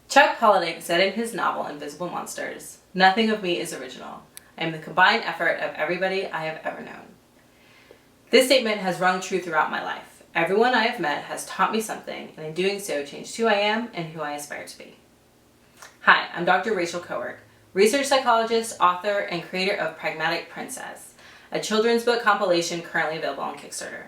Chuck Palahniuk said in his novel Invisible Monsters, "Nothing of me is original. I am the combined effort of everybody I have ever known." This statement has rung true throughout my life. Everyone I have met has taught me something, and in doing so changed who I am and who I aspire to be. Hi, I'm Dr. Rachel Cowork, research psychologist, author, and creator of Pragmatic, a children's book compilation currently available on Kickstarter.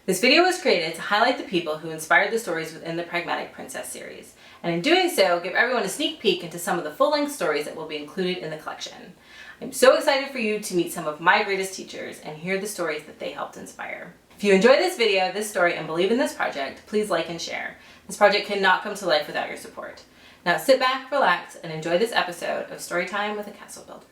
This video was created to highlight the people who inspired the stories within the Pragmatic Princess series, and in doing so, give everyone a sneak peek into some of the full-length stories that will be included in the collection. I'm so excited for you to meet some of my greatest teachers and hear the stories that they helped inspire. If you enjoyed this video, this story, and believe in this project, please like and share. This project cannot come to life without your support. Now sit back, relax, and enjoy this episode of Storytime with a Castle Builder.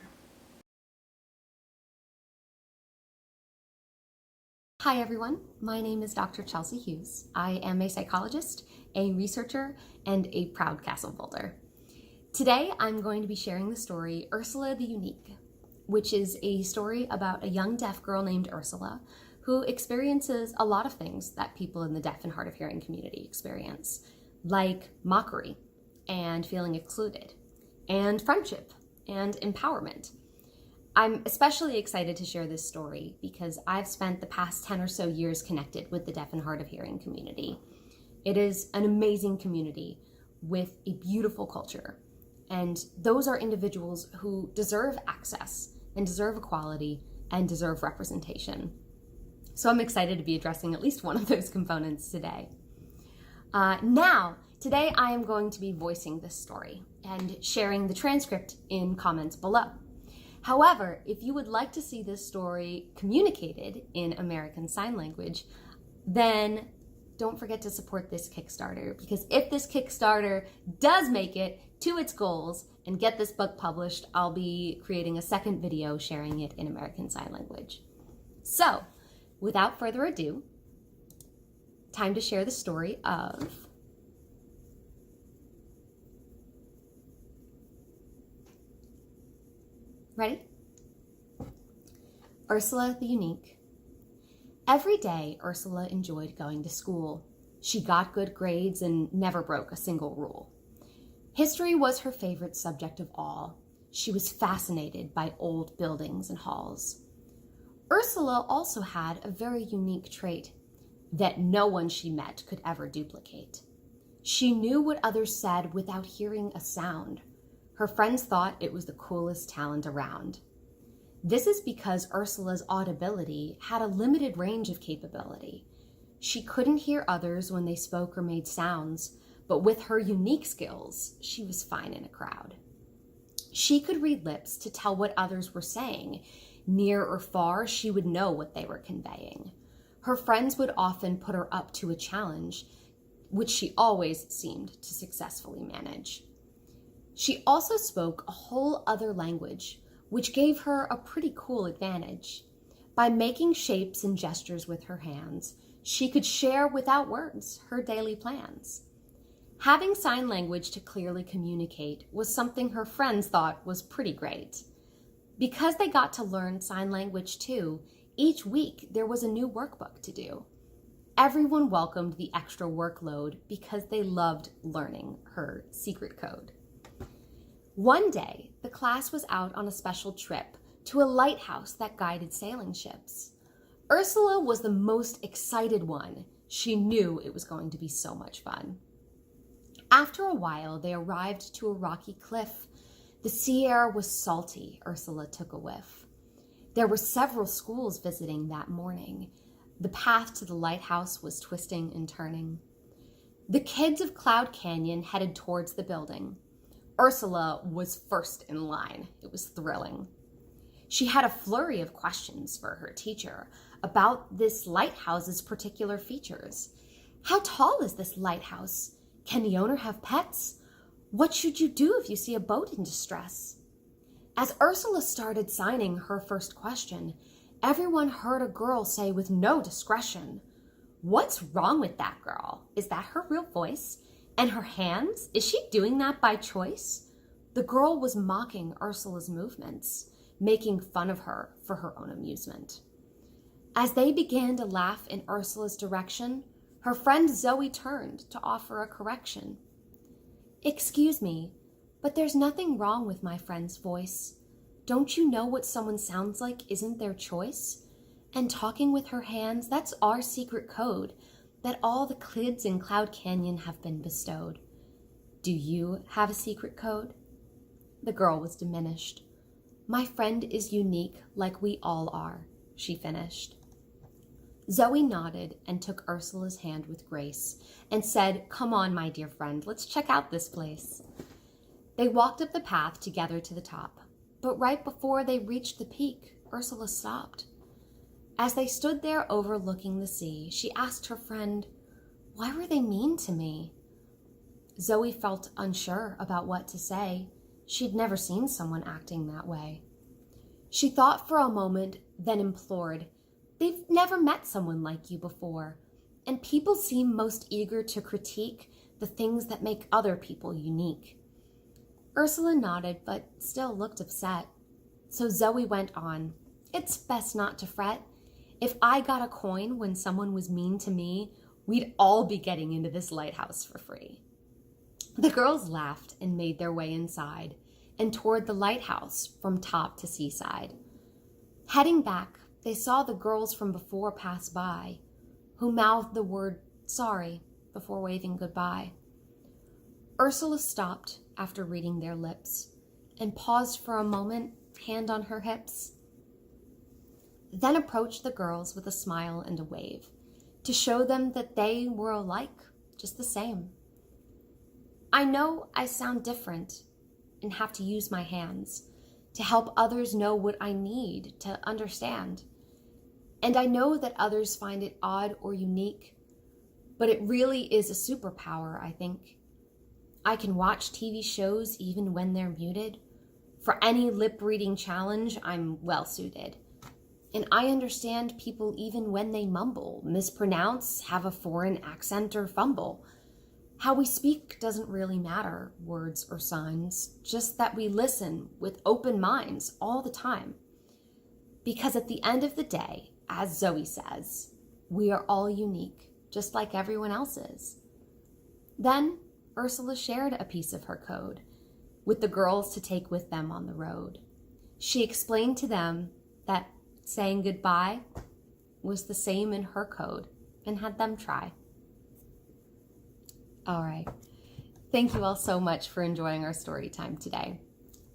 Hi everyone, my name is Dr. Chelsea Hughes. I am a psychologist, a researcher, and a proud castle builder. Today I'm going to be sharing the story Ursula the Unique, which is a story about a young deaf girl named Ursula who experiences a lot of things that people in the deaf and hard of hearing community experience, like mockery and feeling excluded, and friendship and empowerment. I'm especially excited to share this story because I've spent the past 10 or so years connected with the deaf and hard of hearing community. It is an amazing community with a beautiful culture, and those are individuals who deserve access and deserve equality and deserve representation. So I'm excited to be addressing at least one of those components today. Today I am going to be voicing this story and sharing the transcript in comments below. However, if you would like to see this story communicated in American Sign Language, then don't forget to support this Kickstarter, because if this Kickstarter does make it to its goals and get this book published, I'll be creating a second video sharing it in American Sign Language. So, without further ado, time to share the story of Ready? Ursula the Unique. Every day, Ursula enjoyed going to school. She got good grades and never broke a single rule. History was her favorite subject of all. She was fascinated by old buildings and halls. Ursula also had a very unique trait that no one she met could ever duplicate. She knew what others said without hearing a sound. Her friends thought it was the coolest talent around. This is because Ursula's audibility had a limited range of capability. She couldn't hear others when they spoke or made sounds, but with her unique skills, she was fine in a crowd. She could read lips to tell what others were saying. Near or far, she would know what they were conveying. Her friends would often put her up to a challenge, which she always seemed to successfully manage. She also spoke a whole other language, which gave her a pretty cool advantage. By making shapes and gestures with her hands, she could share without words her daily plans. Having sign language to clearly communicate was something her friends thought was pretty great. Because they got to learn sign language too, each week there was a new workbook to do. Everyone welcomed the extra workload because they loved learning her secret code. One day, the class was out on a special trip to a lighthouse that guided sailing ships. Ursula was the most excited one. She knew it was going to be so much fun. After a while, they arrived to a rocky cliff. The sea air was salty. Ursula took a whiff. There were several schools visiting that morning. The path to the lighthouse was twisting and turning. The kids of Cloud Canyon headed towards the building. Ursula was first in line. It was thrilling. She had a flurry of questions for her teacher about this lighthouse's particular features. How tall is this lighthouse? Can the owner have pets? What should you do if you see a boat in distress? As Ursula started signing her first question, everyone heard a girl say with no discretion, "What's wrong with that girl? Is that her real voice? And her hands? Is she doing that by choice?" The girl was mocking Ursula's movements, making fun of her for her own amusement. As they began to laugh in Ursula's direction, her friend Zoe turned to offer a correction. "Excuse me, but there's nothing wrong with my friend's voice. Don't you know what someone sounds like isn't their choice? And talking with her hands, that's our secret code that all the kids in Cloud Canyon have been bestowed. Do you have a secret code?" The girl was diminished. "My friend is unique like we all are," she finished. Zoe nodded and took Ursula's hand with grace and said, "Come on, my dear friend, let's check out this place." They walked up the path together to the top, but right before they reached the peak, Ursula stopped. As they stood there overlooking the sea, she asked her friend, "Why were they mean to me?" Zoe felt unsure about what to say. She'd never seen someone acting that way. She thought for a moment, then implored, "They've never met someone like you before, and people seem most eager to critique the things that make other people unique." Ursula nodded, but still looked upset. So Zoe went on, "It's best not to fret. If I got a coin when someone was mean to me, we'd all be getting into this lighthouse for free." The girls laughed and made their way inside and toward the lighthouse from top to seaside. Heading back, they saw the girls from before pass by, who mouthed the word sorry before waving goodbye. Ursula stopped after reading their lips and paused for a moment, hand on her hips, then approached the girls with a smile and a wave to show them that they were alike, just the same. "I know I sound different and have to use my hands to help others know what I need to understand. And I know that others find it odd or unique, but it really is a superpower, I think. I can watch TV shows even when they're muted. For any lip-reading challenge, I'm well-suited. And I understand people even when they mumble, mispronounce, have a foreign accent, or fumble. How we speak doesn't really matter, words or signs, just that we listen with open minds all the time. Because at the end of the day, as Zoe says, we are all unique, just like everyone else is." Then Ursula shared a piece of her code with the girls to take with them on the road. She explained to them that saying goodbye was the same in her code and had them try. All right. Thank you all so much for enjoying our story time today.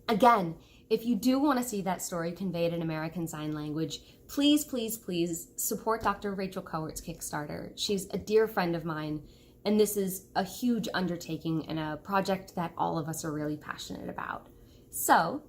Again, if you do want to see that story conveyed in American Sign Language, please, please, please support Dr. Rachel Coert's Kickstarter. She's a dear friend of mine, and this is a huge undertaking and a project that all of us are really passionate about. So